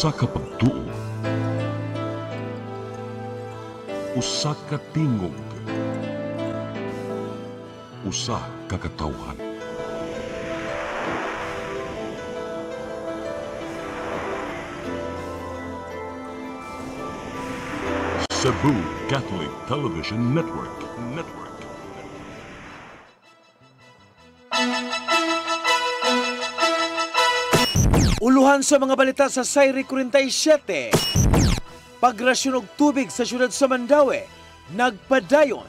Usa ka pagtuo, usa ka tingog, usa ka katawhan. Cebu Catholic Television Network. Uluhan sa mga balita sa Sayri 47. Pagrasyon og tubig sa syudad sa Mandaue, nagpadayon.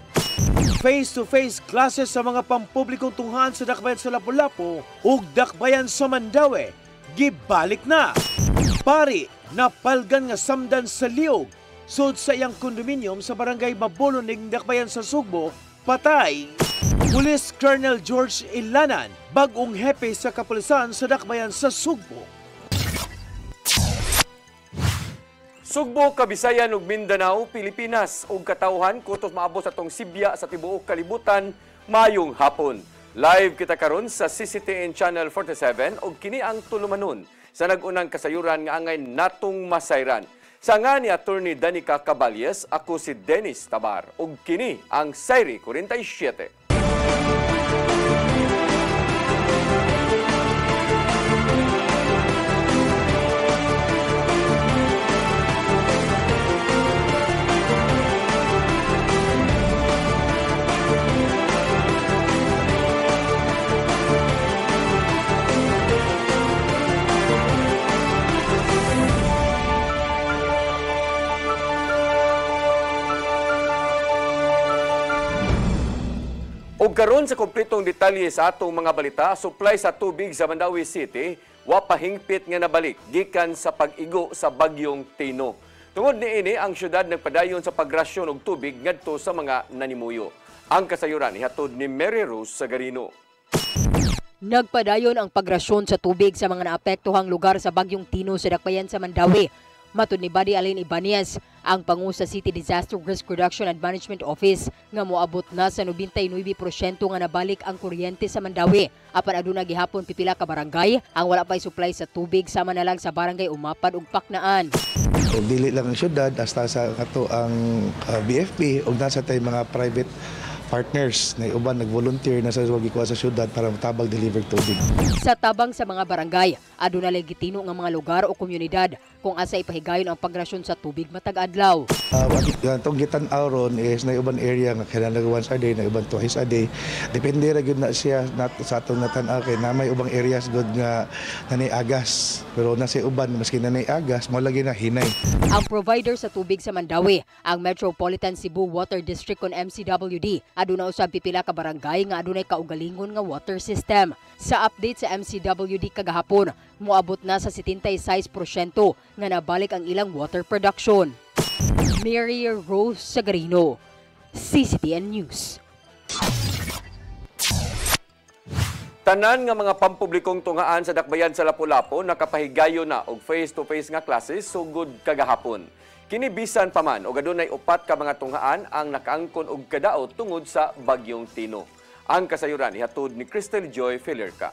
Face-to-face classes sa mga pampublikong tunghan sa Dakbayan sa Lapu-Lapu ug Dakbayan sa Mandaue, gibalik na. Pari, napalgan nga samdan sa liog, sud sa iyang kondominium sa barangay Mabulon ning Dakbayan sa Sugbo, patay. Police Colonel George Ilanan, bagong hepe sa kapulisan sa Dakbayan sa Sugbo. Sugbo, Kabisayan ug Mindanao, Pilipinas ug katawhan kutos maabot sa tong Sibya sa tibuok kalibutan mayong hapon. Live kita karon sa CCTN Channel 47 ug kini ang tulumanon sa nagunang kasayuran nga angay natong masayran. Sa nga ni Attorney Danica Caballes, ako si Dennis Tabar ug kini ang Sayri 47. Ug karon sa kompletong detalye sa atong mga balita, supply sa tubig sa Mandaue City wa pahingpit nga nabalik gikan sa pag-igo sa bagyong Tino. Tungod niini ang syudad nagpadayon sa pagrasyon og tubig ngadto sa mga nanimuyo. Ang kasayuran ihatod ni Mary Rose Sagarino. Nagpadayon ang pagrasyon sa tubig sa mga naapektuhang lugar sa bagyong Tino sa Dakbayan sa Mandaue. Matud ni Buddy Allen Ibanez, ang pangu sa City Disaster Risk Reduction and Management Office nga moabot na sa 99% nga nabalik ang kuryente sa Mandaue. Apan aduna gihapon pipila ka barangay ang wala pay supply sa tubig sama na lang sa barangay Umapad ug Paknaan. Dili lang ang syudad hasta sa kato ang BFP ug nasa tay mga private partners na uban nag-volunteer na sa gikuha sa syudad para matabag deliver tubig. Sa tabang sa mga barangay, aduna legitino nga mga lugar o komunidad kung asa ipahigayon ang pagrasyon sa tubig matag adlaw. Itong gitan-aw ron is na uban area nga kailangan once a day, na uban twice a day. Depende ra gyud na siya sa atong natan-aw kay na may ubang areas gud nga nanay agas. Pero na si uban maski nanay agas mo lagi na hinay. Ang provider sa tubig sa Mandaue, ang Metropolitan Cebu Water District kon MCWD, aduna usab pipila ka barangay nga adunay kaugalingon nga water system. Sa update sa MCWD kagahapon, moabot na sa 76% nga nabalik ang ilang water production. Mary Rose Sagarino, CCTN News. Tanan nga mga pampublikong tunghaan sa Dakbayan sa Lapu-Lapu nakapahigayon na og face-to-face nga classes sugod kagahapon. Kini bisan pa man og adunay upat ka mga tunghaan ang nakaangkon og kadaot tungod sa bagyong Tino. Ang kasayuran ihatod ni Crystal Joy Filerca.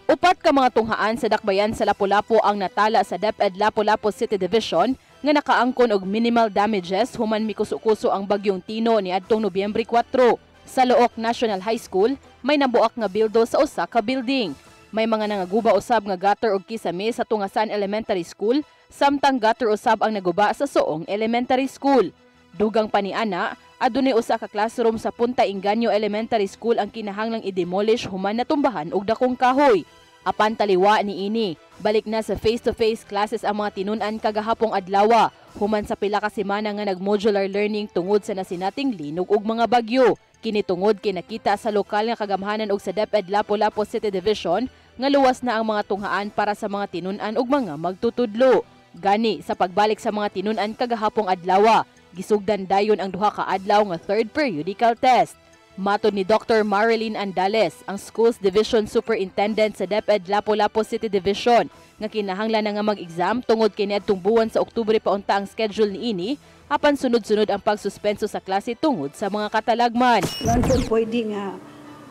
Upat ka mga tunghaan sa Dakbayan sa Lapu-Lapu ang natala sa DepEd Lapu-Lapu City Division nga nakaangkon og minimal damages human mikuso-kuso ang bagyong Tino niadtong Nobyembre 4. Sa Look National High School, may nabuak nga bildo sa usa ka building. May mga nangaguba usab nga gutter og kisame sa Tungasan Elementary School, samtang gutter usab ang naguba sa Soong Elementary School. Dugang paniana, adunay usa ka classroom sa Punta Inganyo Elementary School ang kinahanglang i-demolish human natumbahan og dakong kahoy. Apan taliwa niini, balik na sa face-to-face classes ang mga tinun-an kagahapong adlaw, human sa pila ka semana nga nag-modular learning tungod sa nasinating linog ug mga bagyo. Kini tungod kay nakita sa lokal nga kagamhanan og sa DepEd Lapu-Lapu City Division nga luwas na ang mga tunghaan para sa mga tinun-an ug mga magtutudlo. Gani sa pagbalik sa mga tinun-an kagahapong adlaw, gisugdan dayon ang duha ka adlaw nga third periodical test. Matod ni Dr. Marilyn Andales, ang Schools Division Superintendent sa DepEd Lapu-Lapu City Division, nga kinahanglan na nga mag-exam tungod kay niadtong buwan sa Oktubre pa unta ang schedule niini, apan sunod-sunod ang pagsuspenso sa klase tungod sa mga katalagman. Noon po pwede nga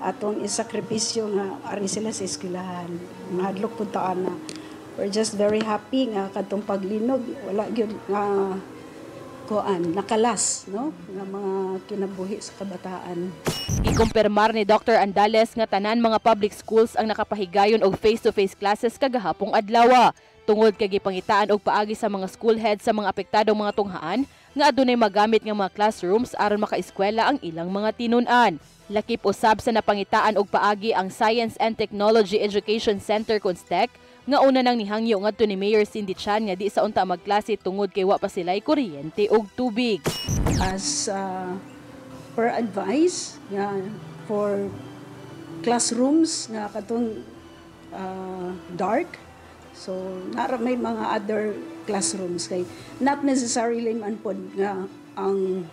atong isakripisyo nga ari sila sa eskwelahan. Mahadlok po taan na we're just very happy nga kadtong paglinog wala gyud nga nakalas no nga mga kinabuhi sa kabataan. Ikumpirmar ni Dr. Andales nga tanan mga public schools ang nakapahigayon og face-to-face classes kagahapong adlaw. Tungod kay gipangitaan og paagi sa mga school heads sa mga apektadong mga tunghaan nga adunay magamit nga mga classrooms aron makaeskwela ang ilang mga tinun-an. Lakip usab sa napangitaan og paagi ang Science and Technology Education Center Constec nga una nang nihangyo ngadto ni Mayor Cindy Chan nga di sa unta magklase tungod kay wa pa sila'y kuryente og tubig. As per advice for classrooms nga katong dark, so nara may mga other classrooms kay not necessarily man pod nga ang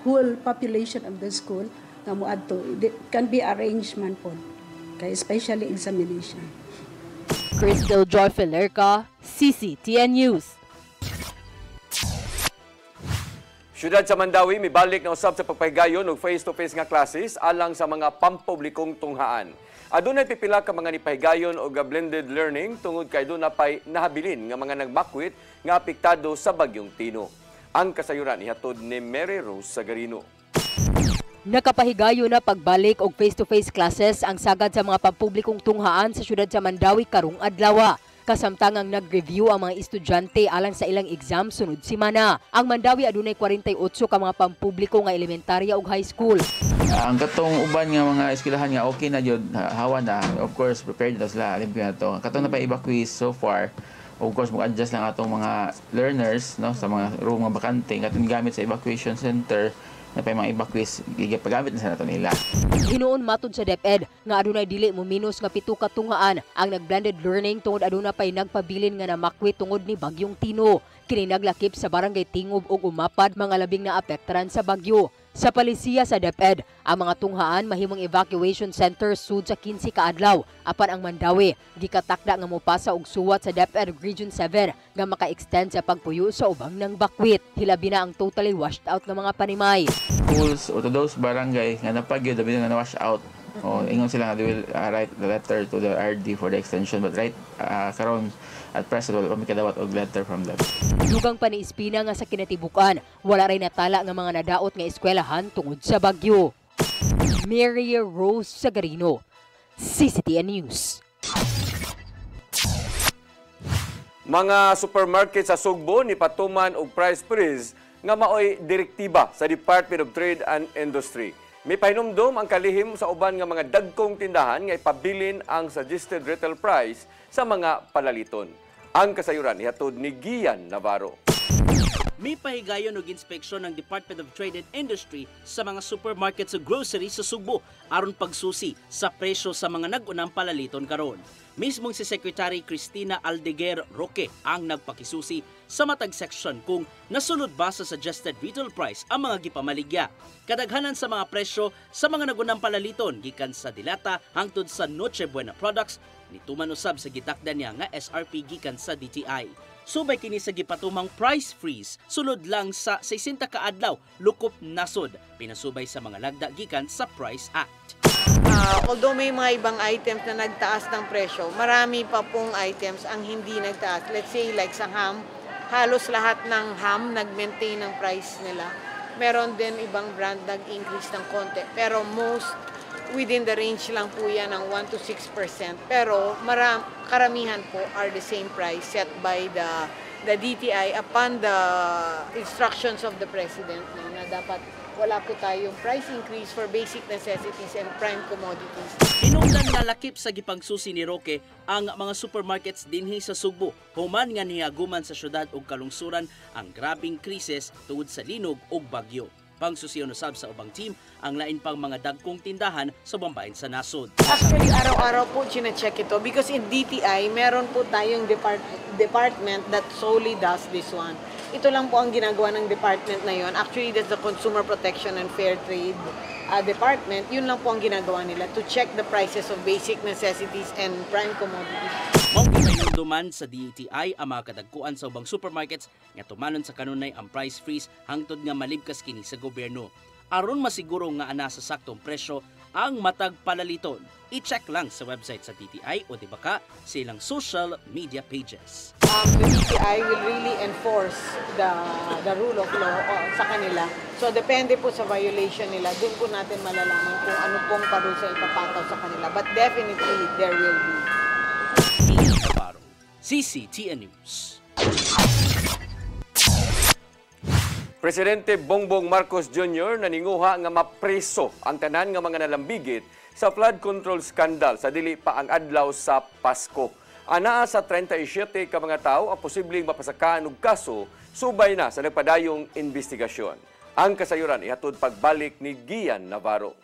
whole population of the school nga moadto, it can be arranged man pod kay especially examination. Crystal Joy Filerca, CCTN News. Syudad sa Mandawi, mibalik na usab sa pagpahigayon og face-to-face nga classes alang sa mga pampublikong tunghaan. Adunay pipila ka mga nipahigayon og blended learning tungod kay doon pay nahabilin nga mga nagbakwit nga apektado sa bagyong Tino. Ang kasayuran ihatod ni Mary Rose Sagarino. Nakapahigayo na pagbalik og face-to-face classes ang sagad sa mga pampublikong tunghaan sa syudad sa Mandawi karong adlaw. Kasamtangang nag-review ang mga estudyante alang sa ilang exam sunod semana. Ang Mandawi adunay 48 ka mga pampubliko nga elementarya ug high school. Ang katong uban nga mga eskwelahan nga okay na jud, hawa na. Of course, prepared na sila. Alam ko na to. Katong na pa-evacuate so far. Of course, mag-adjust lang atong mga learners no sa mga room nga bakante katong gamit sa evacuation center. Na pa mga evacuees gigapagamit na sa nato nila. Hinuon matod sa DepEd nga adunay dili mo minus nga 7 ka tunghaan ang nag-blended learning tungod aduna pay nagpabilin nga namakwit tungod ni bagyong Tino. Kini naglakip sa barangay Tingob ug Umapad mga labing naapektaran sa bagyo. Sa palisiya sa DepEd, ang mga tunghaan mahimong evacuation center sud sa 15 ka adlaw. Apan ang Mandawi gikatakda nga mopasa og suwat sa DepEd Region 7 nga maka-extend sa pagpuyo sa ubang ng bakwit. Hilabi na ang totally washed out nga mga panimay. Schools o to those barangay nga napagyo dabi nga na-wash out. O ingon sila nga they will write the letter to the RD for the extension, but karon at present wala pa may kadawat og letter from them. Dugang pa ni Espina nga sa kinatibukan, wala rin natala nga mga nadaot nga eskwelahan tungod sa bagyo. Mary Rose Sagarino, CCTN News. Mga supermarket sa Sugbo ni patuman og price freeze nga maoy direktiba sa Department of Trade and Industry. May pahinumdom ang kalihim sa uban nga mga dagkong tindahan nga ipabilin ang suggested retail price sa mga palaliton. Ang kasayuran ihatod ni Gian Navarro. May pahigayon og inspeksyon ng Department of Trade and Industry sa mga supermarket sa grocery sa Sugbo aron pagsusi sa presyo sa mga nag-unang palaliton karon. Mismong si Secretary Cristina Aldeguer Roque ang nagpakisusi sa matag section kung nasulod ba sa suggested retail price ang mga gipamaligya. Kadaghanan sa mga presyo sa mga nagunang palaliton gikan sa dilata hangtod sa Noche Buena products nituman usab sa gitakdan niya nga SRP gikan sa DTI. Subay kini sa gipatumang price freeze sulod lang sa 60 ka adlaw lukop nasod pinasubay sa mga lagda gikan sa Price Act. Although may mga ibang items na nagtaas ng presyo, marami pa pong items ang hindi nagtaas. Let's say like sa ham, halos lahat ng ham nag-maintain ng price nila. Meron din ibang brand nag-increase ng konti. Pero most within the range lang po yan ng 1 to 6%. Pero karamihan po are the same price set by the DTI upon the instructions of the President na dapat wala po tayong price increase for basic necessities and prime commodities. Hinungdan nga lakip sa gipagsusi ni Roque ang mga supermarkets dinhi sa Sugbo human nga nihaguman sa syudad ug kalungsuran ang grabing krisis tungod sa linog ug bagyo. Pangsusiyon usab sa ubang team ang lain pang mga dagkong tindahan sa bambayan sa nasod. Actually, araw-araw po chine-check ito because in DTI, meron po tayong department that solely does this one. Ito lang po ang ginagawa ng department na yon. Actually, that's the Consumer Protection and Fair Trade Department. Yun lang po ang ginagawa nila to check the prices of basic necessities and prime commodities. Duman sa DTI ang mga kadagkuan sa ubang supermarkets nga tumanon sa kanunay ang price freeze hangtod nga malibkas kini sa gobyerno. Aron masiguro nga ana sa saktong presyo ang matag palaliton. I-check lang sa website sa DTI o di baka sa ilang social media pages. The DTI will really enforce the rule of law sa kanila. So depende po sa violation nila, doon po natin malalaman kung ano pong parusa ipapataw sa kanila. But definitely there will be. CCTN News. Presidente Bongbong Marcos Jr. naninguha nga mapreso ang tanan nga mga nalambigit sa flood control scandal sa dili pa ang adlaw sa Pasko. Anaa sa 37 ka mga tao ang posibleng mapasakaan og kaso subay na sa nagpadayong investigasyon. Ang kasayuran ihatod pagbalik ni Gian Navarro.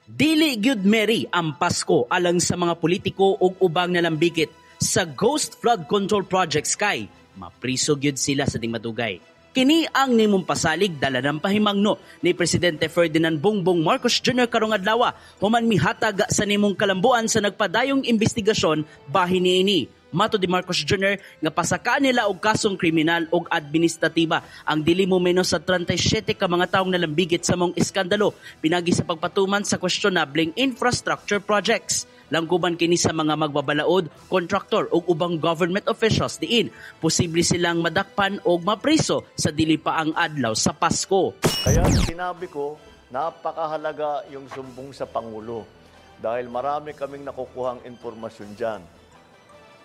Dili gyud Mary ang Pasko alang sa mga politiko ug ubang nalambigit sa Ghost Flood Control Project Sky. Mapriso gyud sila sa ding madugay. Kini ang nimong pasalig dala ng pahimangno ni Presidente Ferdinand Bongbong Marcos Jr. karong adlaw human mihatag sa nimong kalambuan sa nagpadayong investigasyon bahin niini. Mato di Marcos Jr. nga pasakaan nila og kasong kriminal ug administratiba ang dili mo menos sa 37 ka mga taong nalambigit sa mong iskandalo pinagi sa pagpatuman sa questionableng infrastructure projects. Langguban kini sa mga magbabalaod, kontraktor ug ubang government officials diin posible silang madakpan og mapriso sa dili pa ang adlaw sa Pasko. Kaya sinabi ko, napakahalaga yung sumbong sa Pangulo dahil marami kaming nakukuhang impormasyon dyan.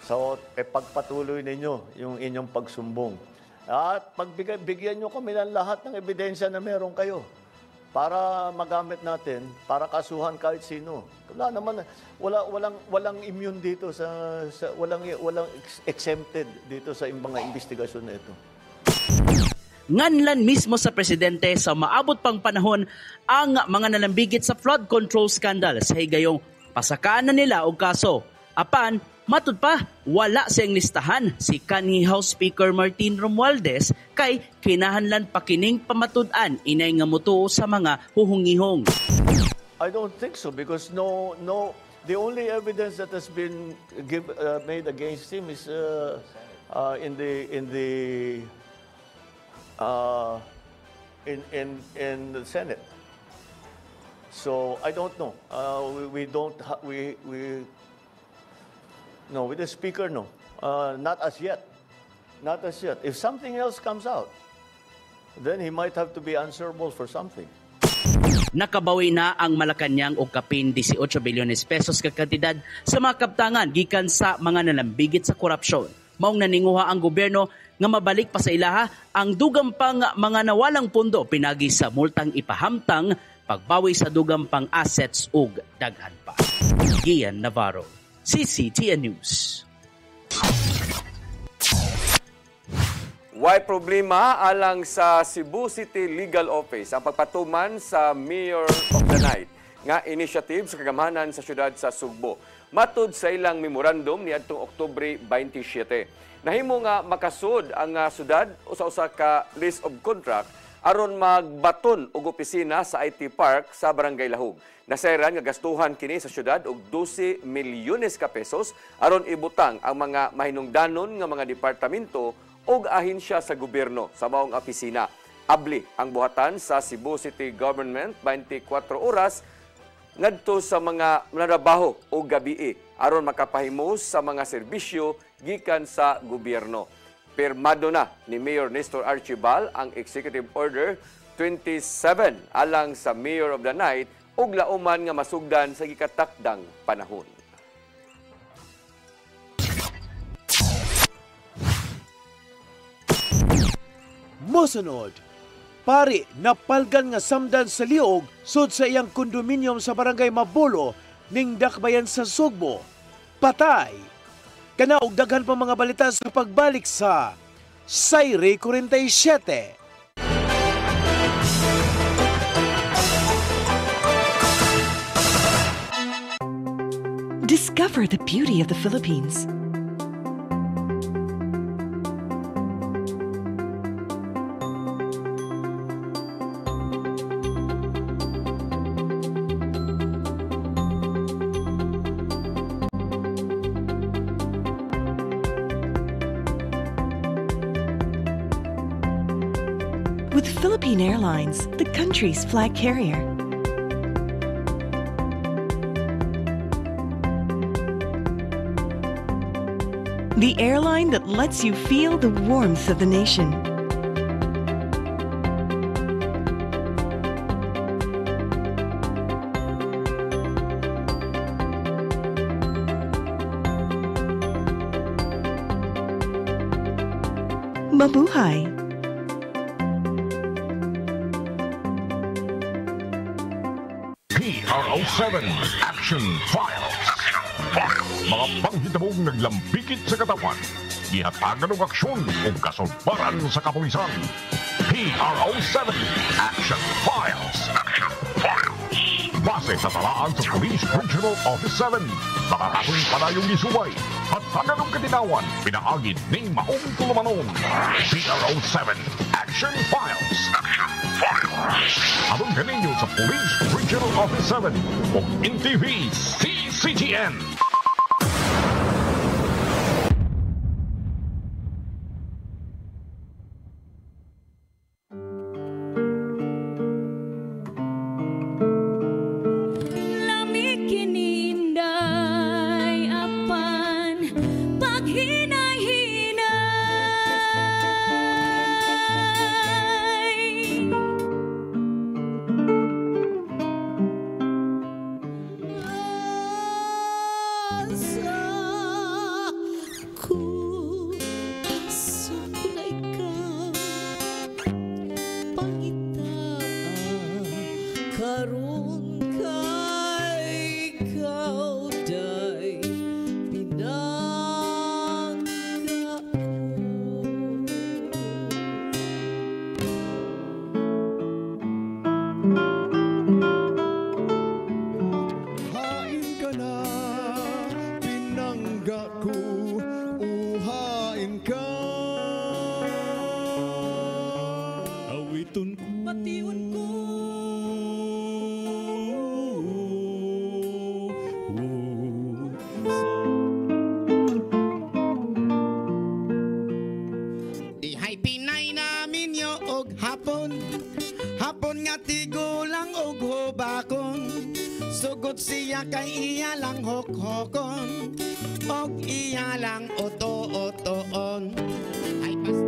So, pagpatuloy ninyo yung inyong pagsumbong. At bigyan nyo kami ng lahat ng ebidensya na meron kayo para magamit natin, para kasuhan kahit sino. Wala naman, walang immune dito walang exempted dito sa mga investigasyon na ito. Nganlan mismo sa presidente sa maabot pang panahon ang mga nalambigit sa flood control scandal sa higayong pasakaan na nila og kaso. Apan, matud pa, wala siyang listahan si kanhi House Speaker Martin Romualdez kay kinahanlan pa kining pamatud-an inay nga motuo sa mga huhungihong. I don't think so because no the only evidence that has been made against him is in the Senate. So I don't know. No, with the speaker, no. Not as yet. Not as yet. If something else comes out, then he might have to be answerable for something. Nakabawi na ang Malacañang og kapin 18 bilyones pesos ka kantidad sa mga kaptangan gikan sa mga nalambigit sa korupsyon. Maong naninguha ang gobyerno nga mabalik pa sa ilaha ang dugang pang mga nawalang pondo pinagi sa multang ipahamtang pagbawi sa dugang pang assets ug daghan pa. Gian Navarro, CCTN News. Why problema alang sa Cebu City Legal Office ang pagpatuman sa Mayor of the Night nga initiative sa kagamanan sa syudad sa Sugbo. Matud sa ilang memorandum niadtong Oktubre 27. Nahimo nga makasud ang syudad usa-usa ka list of contract aron magbaton og opisina sa IT Park sa Barangay Lahug. Nasayran nga gastuhan kini sa syudad og 12 milyones ka pesos aron ibutang ang mga mahinungdanon nga mga departamento og ahensya sa gobyerno sa maong opisina. Abli ang buhatan sa Cebu City Government 24 oras ngadto sa mga narabaho o gabii aron makapahimo sa mga serbisyo gikan sa gobyerno. Pirmado na ni Mayor Nestor Archibal ang Executive Order 27 alang sa Mayor of the Night ug lauman nga masugdan sa gikatakdang panahon. Mosunod, pari napalgan nga samdan sa liog sud sa iyang kondominium sa Barangay Mabolo ning Dakbayan sa Sugbo. Patay. Kana og daghan pa mga balita sa pagbalik sa Sayre 47. Discover the beauty of the Philippines. With Philippine Airlines, the country's flag carrier. the airline that lets you feel the warmth of the nation. Mabuhay! PRO7 Action Files. Mga panghitabong naglambikit sa katawan, ihatagan ng aksyon o kasulbaran sa kapulisan. PRO7 Action Files. Base sa talaan sa Police Regional Office 7, nakatapong panayong isubay at taganong katinawan, pinaagid ng maong tulumanon. PRO7 Action Files. Abang kaninyo sa Police Regional Office 7 o NTV CCGN. Hapon nga tigulang og hubakon, sugod siya kay iya lang hokhokon, og iya lang oto-otoon. Ay pas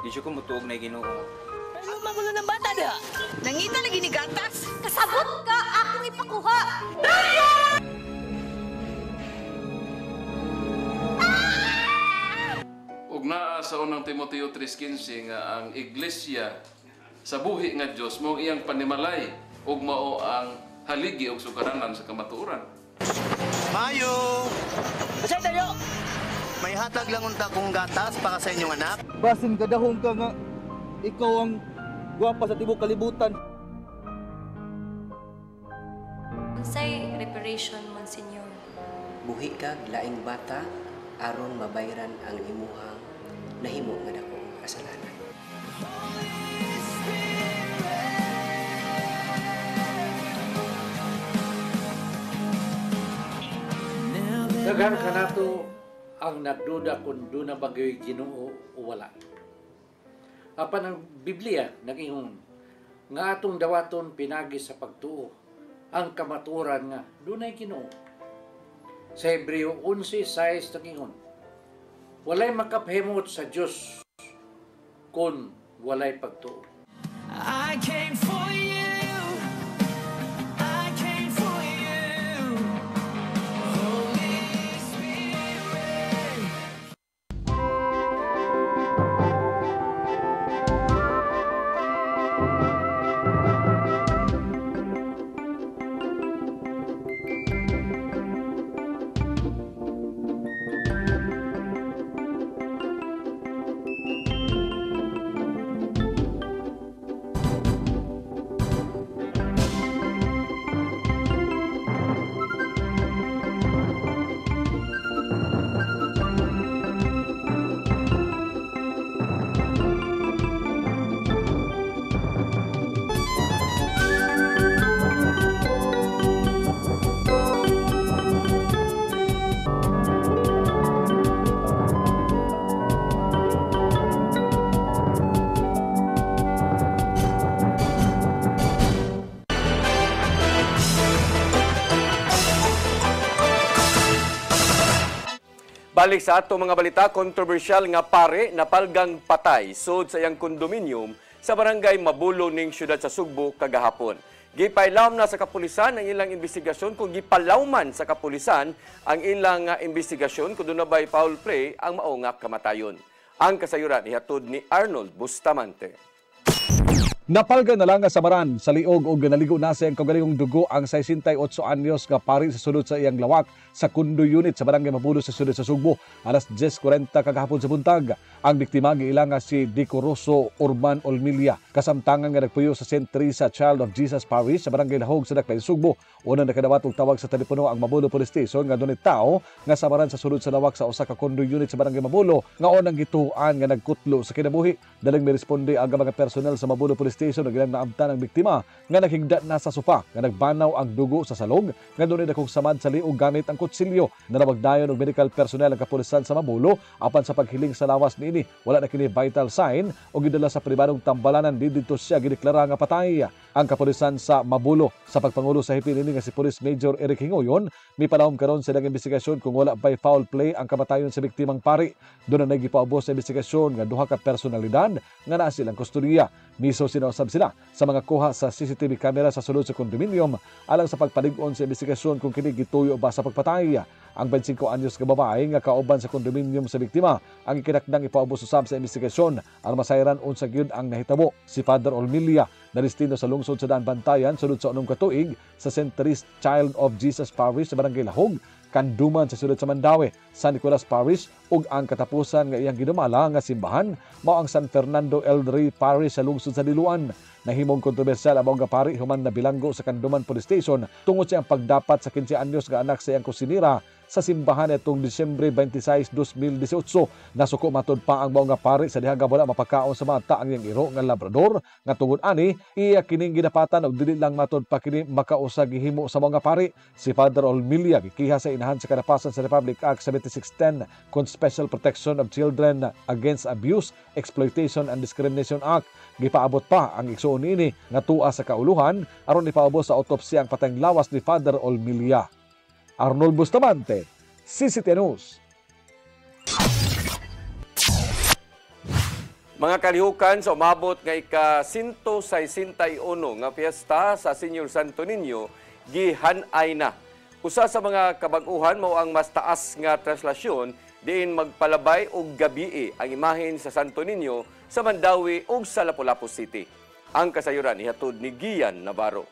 di siya kumutuog na Ginoo. Ano magulo ng bata da? Nangita lagi ni gatas. Kasabot ka, akong ipakuha. Ug naa sa unang Timoteo 3:15 nga ang iglesia sa buhi nga Dios mao iyang panimalay ug mao ang haligi ug sukaranan sa kamatuoran. Mayo! Asa tayo? May hatag lang unta kong gatas para sa inyong anak. Basin kadahong ka nga ikaw ang gwapa sa tibok kalibutan. Unsay reparation, Monsignor? Buhi kag laing bata aron mabayran ang imuhang nahimo nga dakong kasalanan. Daghan ka nato ang nagduda kung doon na bagay Ginoo o wala. Apan ang Biblia nag-ingon nga atong dawaton pinagi sa pagtuo ang kamaturan nga doon ay Ginoo. Sa Hebreo 11:6 nag-ingon, walay makaphimot sa Dios kung walay pagtuo. I came for you. Balik sa ato mga balita, kontrobersyal nga pare na palgang patay sud sa iyang kondominium sa barangay Mabulo ning siyudad sa Sugbo kagahapon. Gipailaom na sa kapulisan ang ilang investigasyon kung gipalawman sa kapulisan ang ilang investigasyon kung doon na ba'y foul play ang mao nga kamatayon. Ang kasayuran ihatod ni Arnold Bustamante. Napalga na lang nga samaran sa liog o ganaligo na sa iyang kaugalingong dugo ang 68 anyos nga pari sa sulod sa iyang lawak sa Kundo Unit sa barangay Mabulo sa siyudad sa Sugbo. Alas 10:40 kagahapon sa buntag. Ang biktima giila nga si Decoroso Urban Olmilia, kasamtangan nga nagpuyo sa St. Teresa Child of Jesus Parish sa barangay Lahog sa Dakbayan Sugbo. Unang nakadawat og tawag sa telepono ang Mabulo Police Station nga dunay tao nga samaran sa sulod sa lawak sa usa ka Kundo Unit sa barangay Mabulo nga unang gituan nga nagkutlo sa kinabuhi. Daling miresponde ang mga personel sa Mabulo Police Station na gilang naabtan ang biktima nga naghigda na sa sofa nga nagbanaw ang dugo sa salog nga dunay dakong samad sa liog gamit ang kutsilyo. Nanawagdayon og medical personnel ang kapulisan sa Mabulo apan sa paghiling sa lawas niini wala na kini vital sign o gidala sa pribadong tambalanan didto siya gideklara nga patay. Ang kapulisan sa Mabulo sa pagpangulo sa hipin ini nga si Police Major Eric Hingoyon mipalahom karon sa daghang investigasyon kung wala by foul play ang kamatayon sa biktimang pari. Doon na nagipaubos sa investigasyon nga duha ka personalidad nga naa silang kustodiya. Miso sinausab sila sa mga kuha sa CCTV camera sa sulod sa kondominium alang sa pagpalig-on sa investigasyon kung kini gituyo ba sa pagpatay. Ang 25 anyos nga babae nga kauban sa kondominium sa biktima ang ikinakdang ipaubos usab sa investigasyon aron masayran unsa gyud ang nahitabo. Si Father Olmilia na destino sa lungsod sa Daan Bantayan sulod sa unong katuig sa St. Teresa Child of Jesus Parish sa barangay Lahog, Kanduman sa siyudad sa Mandaue, San Nicolas Parish ug ang katapusan nga iyang ginumala nga simbahan mao ang San Fernando El Rey Parish sa lungsod sa Diluan. Nahimong kontrobersyal ang mga pari human na bilanggo sa Kanduman Police Station tungod sa ang pagdapat sa 15 anyos nga anak sa iyang kusinira sa simbahan itong Disyembre 26, 2018. Nasuko matod pa ang mga pari sa diha wala mapakaon sa mata ang iyang iro nga labrador nga tungod ani iya kining gidapatan og dili lang matod pa kini makausag gihimo sa mga pari. Si Father Olmilia gikiha sa inahan sa kanapasan sa Republic Act 7610 kon Special Protection of Children Against Abuse, Exploitation and Discrimination Act. Gipaabot pa ang igsuon niini nga tuwa sa kauluhan aron ipaubos sa autopsy ang patayng lawas ni Father Olmilia. Arnold Bustamante, CCTN News. Mga kalihukan sa umabot nga ika-161 nga piyesta sa Senior Santo Niño, gihanay na. Usa sa mga kabag-uhan mao ang mas taas nga translasyon diin magpalabay og gabii ang imahen sa Santo Niño sa Mandaue ug sa Lapu-Lapu City. Ang kasayuran ihatod ni Gian Navarro.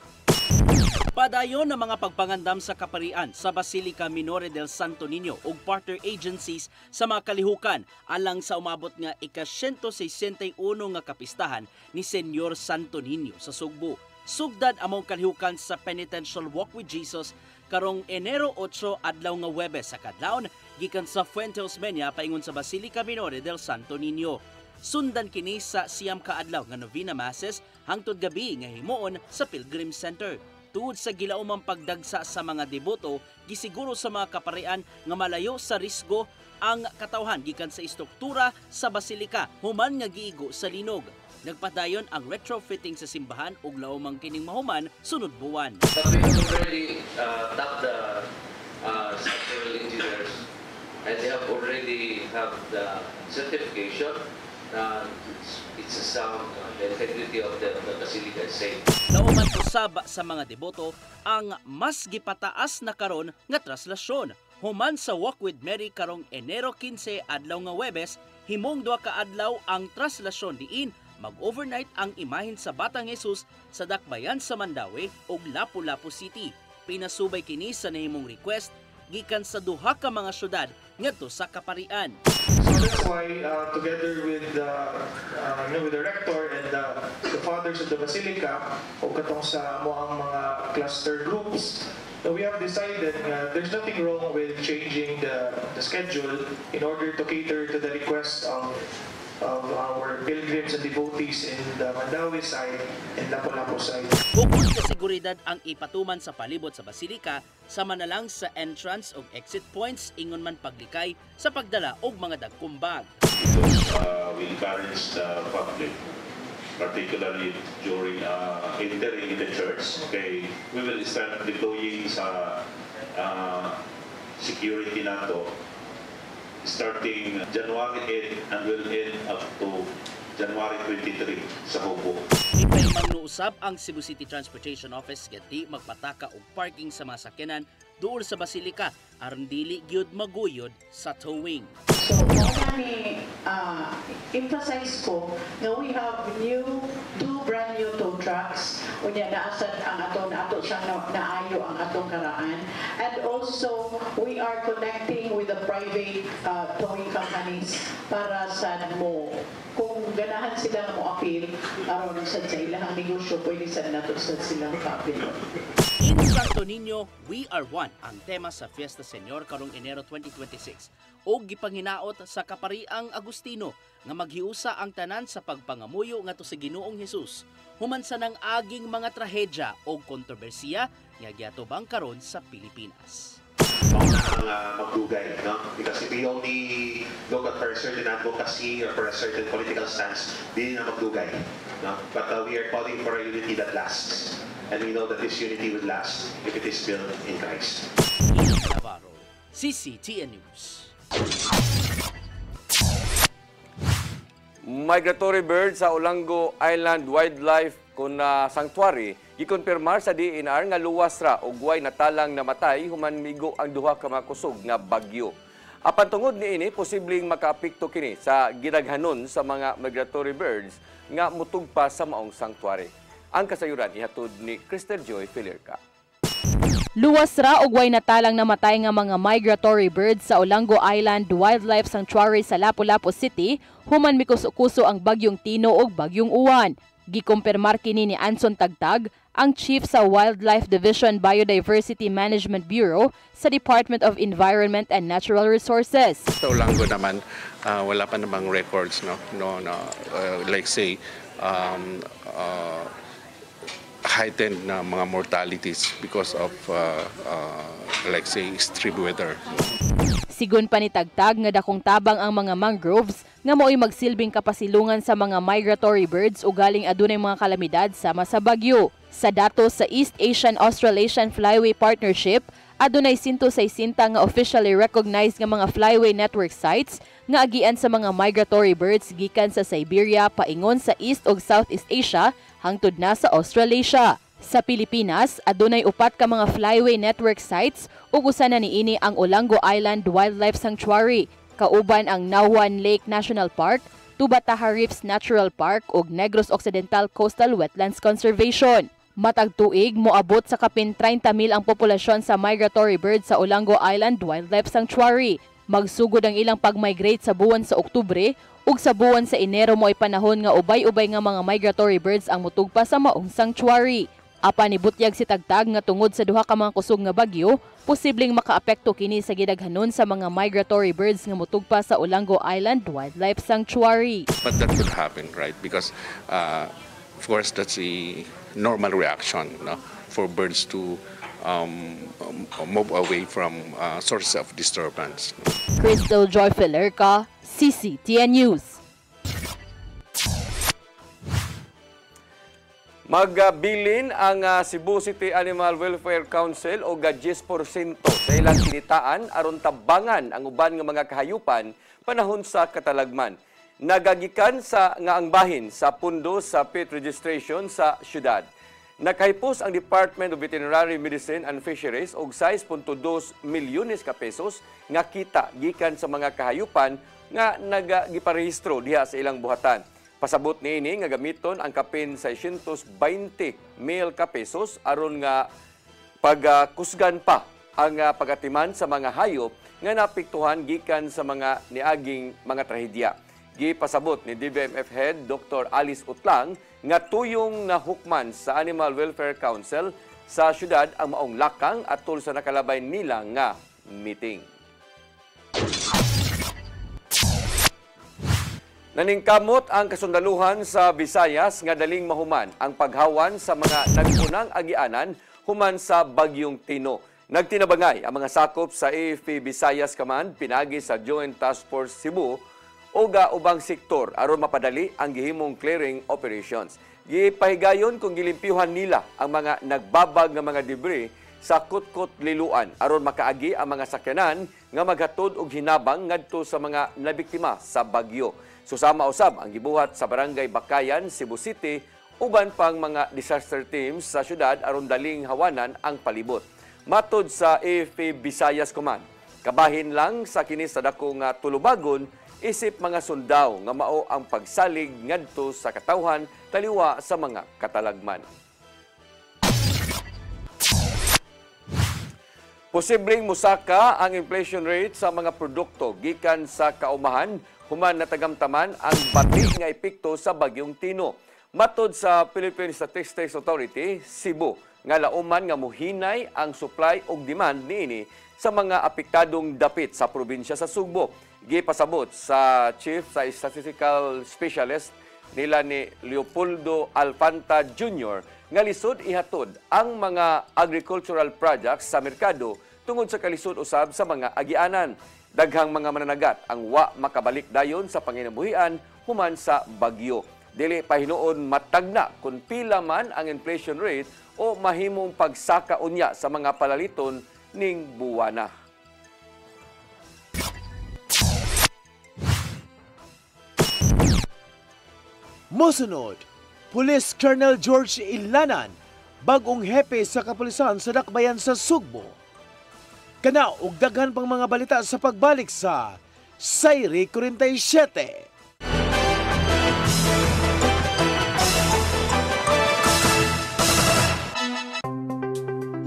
Padayon ng mga pagpangandam sa kaparian sa Basilica Minore del Santo Niño ug partner agencies sa mga kalihukan alang sa umabot nga ika-161 nga kapistahan ni Senyor Santo Niño sa Sugbo. Sugdad among kalihukan sa Penitential Walk with Jesus karong Enero 8 adlaw nga Huwebes sa kadlawon gikan sa Fuente Osmeña paingon sa Basilica Minore del Santo Niño. Sundan kini sa siyam ka adlaw nga novena masses hangtod gabi nga himuon sa Pilgrim Center. Tuod sa gilaumang pagdagsa sa mga deboto, gisiguro sa mga kaparian nga malayo sa risgo ang katawhan gikan sa istruktura sa basilika human nga giigo sa linog. Nagpadayon ang retrofitting sa simbahan ug laumang kining mahuman sunod buwan. We already tapped the structural engineers and they have already have the certification na it's a sound, the integrity of the basilica is safe. Lauman usab sa mga deboto ang mas gipataas na karon nga traslasyon. Human sa Walk with Mary karong Enero 15 adlaw nga Huwebes, himong 2 ka adlaw ang traslasyon diin mag-overnight ang imahen sa Batang Jesus sa Dakbayan sa Mandaue ug Lapu-Lapu City. Pinasubay kini sa nahimong request gikan sa duha ka mga syudad ngadto sa kaparian. So that's why together with the rector and the fathers of the basilica o katong sa ang mga cluster groups, we have decided there's nothing wrong with changing the schedule in order to cater to the request of our pilgrims and devotees in the Mandaue side and Lapu-Lapu side. Bukod sa seguridad ang ipatuman sa palibot sa basilika, sama na lang sa entrance o exit points ingon man paglikay sa pagdala og mga dagkong bag. We encourage the public, particularly during entering the church. Okay, we will start deploying sa security nato starting January 8 and will end up to January 23 sa Hubo. Ipahimang nuusab ang Cebu City Transportation Office gati magpataka og parking sa mga sakyanan duol sa Basilica aron dili gyud maguyod sa towing. So, kami emphasize ko na we have two brand new tow trucks unya naasad ang ato siyang naayo ang atong karaan, and also we are connecting with the private towing companies para sa mo kung ganahan sila mo appeal aron sa ilang negosyo pwede sa nato sa silang appeal. In Santo Niño, we are one ang tema sa Fiesta Senior karong Enero 2026 o gipanghinaot sa Kapariang Agustino nga maghiusa ang tanan sa pagpangamuyo ngadto sa Ginoong Hesus human sa nang aging mga trahedya o kontrobersiya nga giatubang karon sa Pilipinas. Magdugay, no? Because if we only look at for a certain advocacy or for a certain political stance, di na magdugay, no? But we are calling for a unity that lasts. And we know that this unity will last if it is built in Christ. Navarro, CCTN News. Migratory bird sa Olango Island Wildlife Sanctuary gikonfirmar sa DNR nga luwas ra og way natalang namatay human migo ang duha ka mga kusog nga bagyo. Apan tungod niini posibleng makaapekto kini sa gidaghanon sa mga migratory birds nga mutugpa sa maong sanctuary. Ang kasayuran ihatod ni Crystal Joy Filirca. Luwas ra og way natalang namatay nga mga migratory birds sa Olango Island Wildlife Sanctuary sa Lapu-Lapu City human mikuso-kuso ang bagyong Tino ug bagyong Uwan. Gikumpirmar kini ni Anson Tagtag, ang Chief sa Wildlife Division Biodiversity Management Bureau sa Department of Environment and Natural Resources. Sa Olango naman wala pa namang records like say heightened na mga mortalities because of like say extreme weather. Sigun pa ni Tagtag nga dakong tabang ang mga mangroves nga mo'y magsilbing kapasilungan sa mga migratory birds o galing adunay mga kalamidad sama sa bagyo. Sa datos sa East Asian Australasian Flyway Partnership, adunay 160 nga officially recognized nga mga flyway network sites nga agian sa mga migratory birds gikan sa Siberia paingon sa East ug Southeast Asia hangtod na sa Australasia. Sa Pilipinas, adunay 4 ka mga flyway network sites ug usa na niini ang Olango Island Wildlife Sanctuary, kauban ang Nauhan Lake National Park, Tubataha Reefs Natural Park ug Negros Occidental Coastal Wetlands Conservation. Matag tuig moabot sa kapin 30,000 ang populasyon sa migratory birds sa Olango Island Wildlife Sanctuary. Magsugod ang ilang pag-migrate sa buwan sa Oktubre ug sa buwan sa Enero mo'y panahon nga ubay-ubay nga mga migratory birds ang mutugpa sa maong sanctuary. Apan nibutyag si Tagtag nga tungod sa duha ka mga kusog nga bagyo, posibleng makaapekto kini sa gidaghanon sa mga migratory birds nga mutugpa sa Olango Island Wildlife Sanctuary. But that could happen, right? Because of course that's a normal reaction, no? For birds to move away from sources of disturbance. Crystal Joy Filirca, CCTN News. Magbilin ang Cebu City Animal Welfare Council o 10% sa ilang kinitaan aron tabangan ang uban nga mga kahayupan panahon sa katalagman. Nagagikan sa nga ang bahin sa pundo sa pet registration sa syudad. Nakahipos ang Department of Veterinary Medicine and Fisheries og 6.2 milyones ka pesos nga kita gikan sa mga kahayupan nga nagagiparehistro diha sa ilang buhatan. Pasabot niini nga gamiton ang kapin 620 mil ka pesos aron nga pagkusgan pa ang pagatiman sa mga hayop nga napiktuhan gikan sa mga niaging mga trahedya. Gipasabot ni DBMF Head Dr. Alice Utlang nga tuyong nahukman sa Animal Welfare Council sa syudad ang maong lakang atol sa nakalabay nila nga meeting. Naningkamot ang kasundaluhan sa Visayas nga daling mahuman ang paghawan sa mga nagpunang agianan human sa bagyong Tino. Nagtinabangay ang mga sakop sa AFP Visayas Command pinagi sa Joint Task Force Cebu o ubang sektor aron mapadali ang gihimong clearing operations. Gipahigayon kung gilimpyuhan nila ang mga nagbabag nga mga debris sa Kutkot Liluan aron makaagi ang mga sakyanan nga maghatod og hinabang ngadto sa mga nabiktima sa bagyo. Susama usab ang gibuhat sa Barangay Bakayan, Cebu City, uban pang mga disaster teams sa syudad aron daling hawanan ang palibot. Matod sa AFP Visayas Command, kabahin lang sa kini sa dako nga tulubagon isip mga sundaw nga mao ang pagsalig ngadto sa katawhan taliwa sa mga katalagman. Posibleng musaka ang inflation rate sa mga produkto gikan sa kaumahan human natagamtaman ang bati nga epekto sa bagyong Tino. Matod sa Philippine Statistics Authority, Cebu, nga lauman nga muhinay ang supply ug demand niini sa mga apektadong dapit sa probinsya sa Sugbo. Gipasabot sa Chief sa Statistical Specialist nila ni Leopoldo Alfanta Jr. nga lisod ihatod ang mga agricultural products sa merkado tungod sa kalisod usab sa mga agianan. Daghang mga mananagat ang wa makabalik dayon sa panginabuhian human sa bagyo. Dili pahinuon matagna kung pila man ang inflation rate o mahimong pagsaka unya sa mga palaliton ning buwana. Mosunod, Police Colonel George Ilanan, bagong hepe sa kapulisan sa Dakbayan sa Sugbo. Kana og daghan pang mga balita sa pagbalik sa Sayri 47.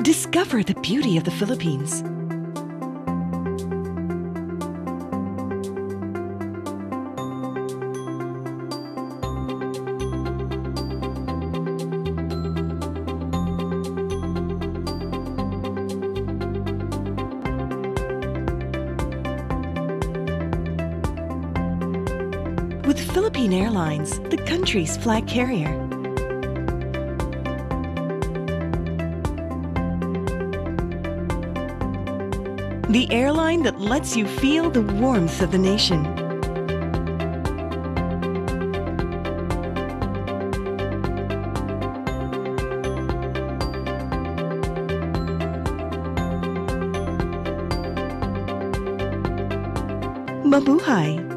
Discover the beauty of the Philippines. With Philippine Airlines, the country's flag carrier. The airline that lets you feel the warmth of the nation. Mabuhay!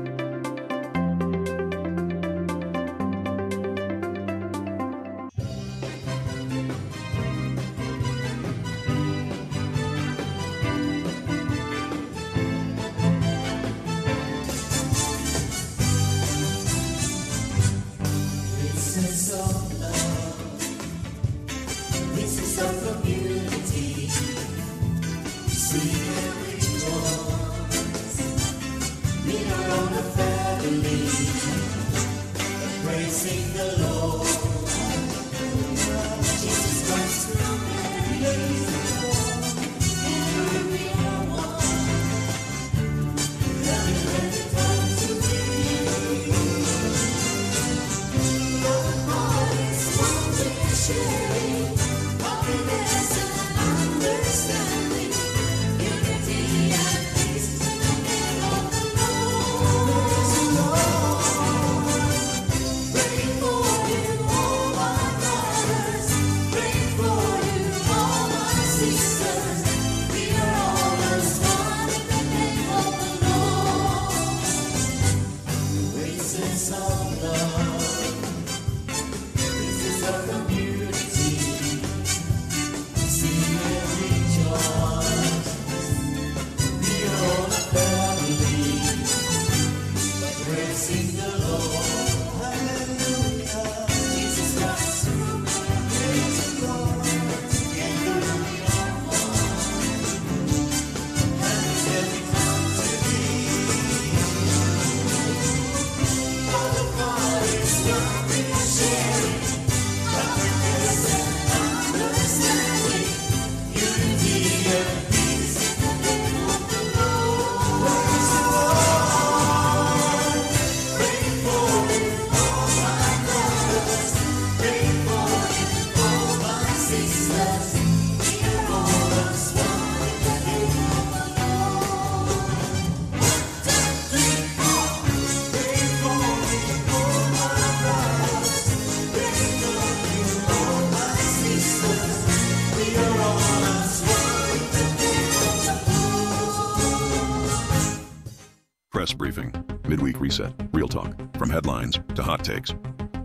Press Briefing, midweek reset, real talk, from headlines to hot takes.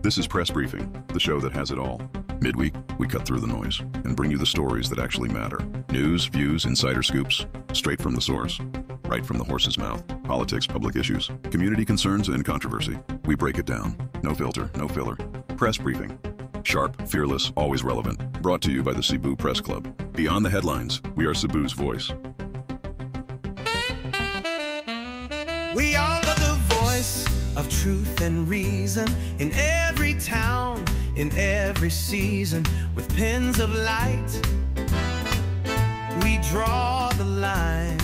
This is Press Briefing, the show that has it all. Midweek, we cut through the noise and bring you the stories that actually matter. News, views, insider scoops, straight from the source, right from the horse's mouth. Politics, public issues, community concerns, and controversy. We break it down. No filter, no filler. Press Briefing. Sharp, fearless, always relevant. Brought to you by the Cebu Press Club. Beyond the headlines, we are Cebu's voice. We are the voice of truth and reason in every town, in every season, with pens of light. We draw the line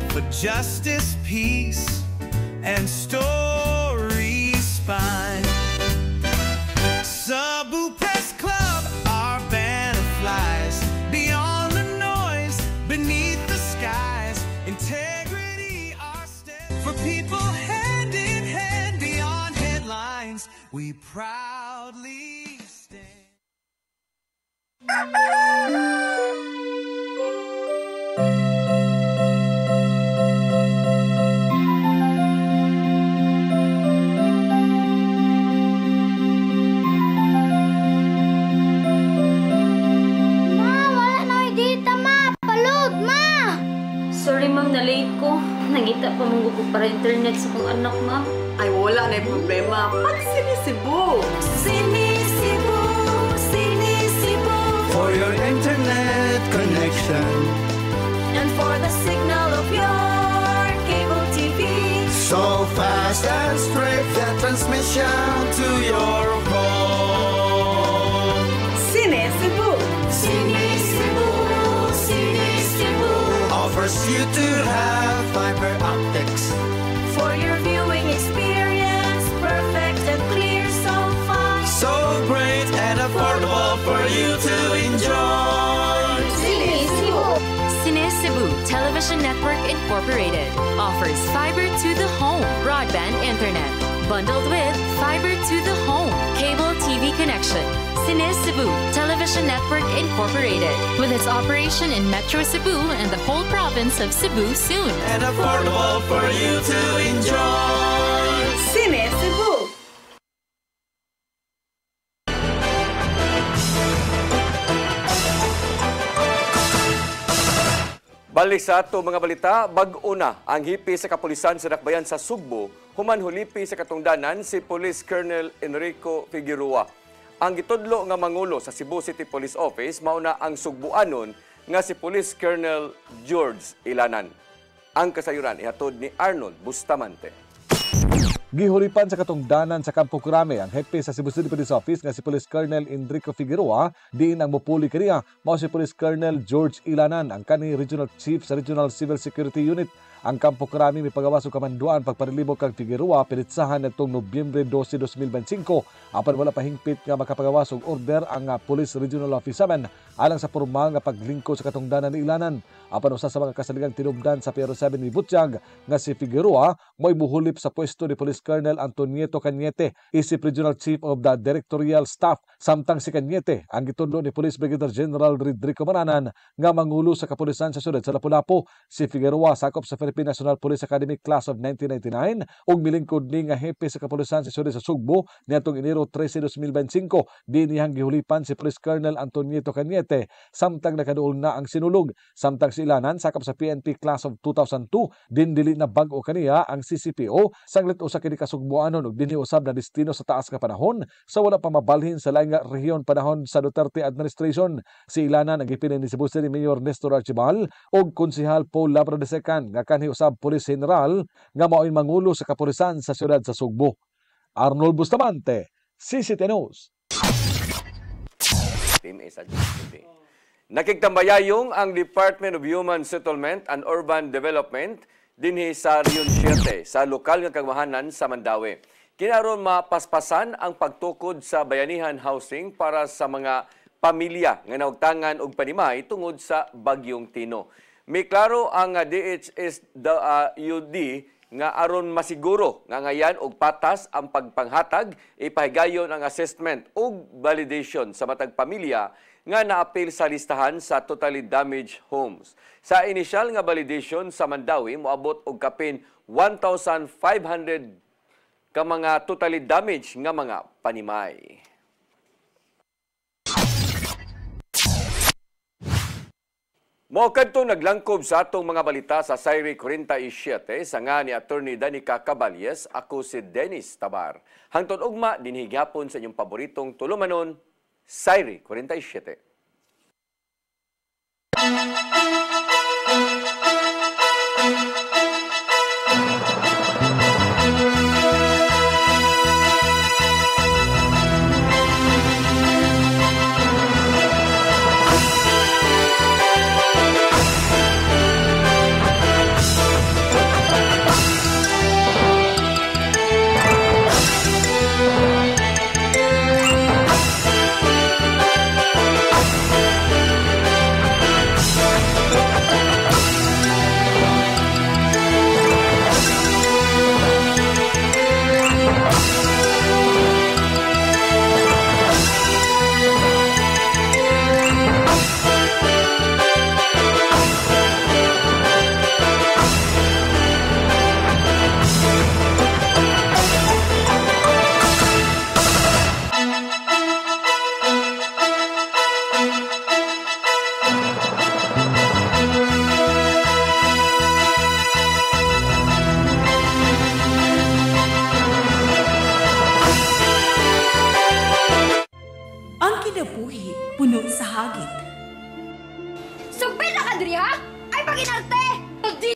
for justice, peace, and story spine. Cebu Press Club, our banner flies beyond the noise, beneath the skies. Integrity, our step for people hand in hand beyond headlines. We proudly stand. Sorry ma'am, na-late ko. Nangita pa mong gugo para internet sa kong anak, ma'am. Ay, wala na yung problema. Pag Sinisibu! Sinisibu! Sinisibu! For your internet connection And for the signal of your cable TV. so fast and straight, the transmission to your home. Sinisibu! Sinisibu! Sinisibu! Offers you to have fiber optics For your viewing experience, perfect and clear so far. so great and affordable for you to enjoy. Sinisibu! Cebu Television Network Incorporated offers fiber to the home broadband internet bundled with fiber to the home cable TV connection. Cebu Television Network Incorporated with its operation in Metro Cebu and the whole province of Cebu soon. And affordable for you to enjoy. Sinisibu! Balik sa ato mga balita, bag-o na ang hipi sa kapulisan sa Dakbayan sa Sugbo, human hulipi sa katungdanan si Police Colonel Enrico Figueroa. Ang gitudlo nga mangulo sa Cebu City Police Office mauna ang Sugbuanon nga si Police Colonel George Ilanan. Ang kasayuran ihatod ni Arnold Bustamante. Gihulipan sa katungdanan sa Campo Crame ang hepe sa Cebu City Police Office nga si Police Colonel Enrico Figueroa, diin ang mupuli kaniya mao si Police Colonel George Ilanan, ang kani Regional Chief sa Regional Civil Security Unit. Ang Campo Crame may pagawas og kamanduan pagparilibot kang Figueroa pinitsahan nitong Nobyembre 12, 2025 apan wala pa hingpit nga makapagawas og order ang Police Regional Office 7 alang sa formal nga paglingkod sa katungdanan ni Ilanan. Apan usa sa mga kasaligang tinubdan sa Piero 7 ni Butchag nga si Figueroa mo'y muhulip sa pwesto ni Police Colonel Antonieto Cañete, isip Regional Chief of the Directorial Staff. Samtang si Cañete ang gitudlo ni Police Brigadier General Rodrigo Maranan nga mangulo sa kapulisan sa syudad sa Lapu-Lapu. Si Figueroa sakop sa Philippine National Police Academy Class of 1999 ug milingkod ni nga hepe sa kapulisan sa syudad sa Sugbo niadtong Enero 13, 2025. Dinihang gihulipan si Police Colonel Antonieto Cañete samtang nakaduol na ang sinulog. Samtang si Ilanan sakop sa PNP Class of 2002 din dili na bag-o kaniya ang CCPO sanglit usa kini kasugboanon ug dinhi usab na destino sa taas nga panahon sa wala pa mabalhin sa laing nga rehiyon panahon sa Duterte administration. Si Ilanan ang gipili ni Cebu City Mayor Nestor Archibal ug Konsehal Paul Labra II nga kanhi usab Police General nga mao'y mangulo sa kapulisan sa siyudad sa Sugbo. Arnold Bustamante, CCT News. Nakigtambayayong ang Department of Human Settlement and Urban Development dinhi sa Rion 7 sa lokal nga kagmahanan sa Mandaue. Kinaron mapaspasan ang pagtukod sa bayanihan housing para sa mga pamilya nga naugtangan og panimay tungod sa Bagyong Tino. May klaro ang DHSUD nga aron masiguro nga ngayan og patas ang pagpanghatag, ipahigayon ang assessment ug validation sa matag pamilya nga naapil sa listahan sa totally damaged homes. Sa inisyal nga validation sa Mandawi, moabot og kapin 1,500 ka mga totally damaged nga mga panimay. Mao kadto naglangkob sa atong mga balita sa Sayri 47 sa nga ni Attorney Danica Caballes, ako si Dennis Tabar. Hangtod ugma dinhi gyapon sa inyong paboritong tulumanon, Sayri 47. Puno sa hagit. Sugpil na ka, Dri, ha? Ay, paginarte!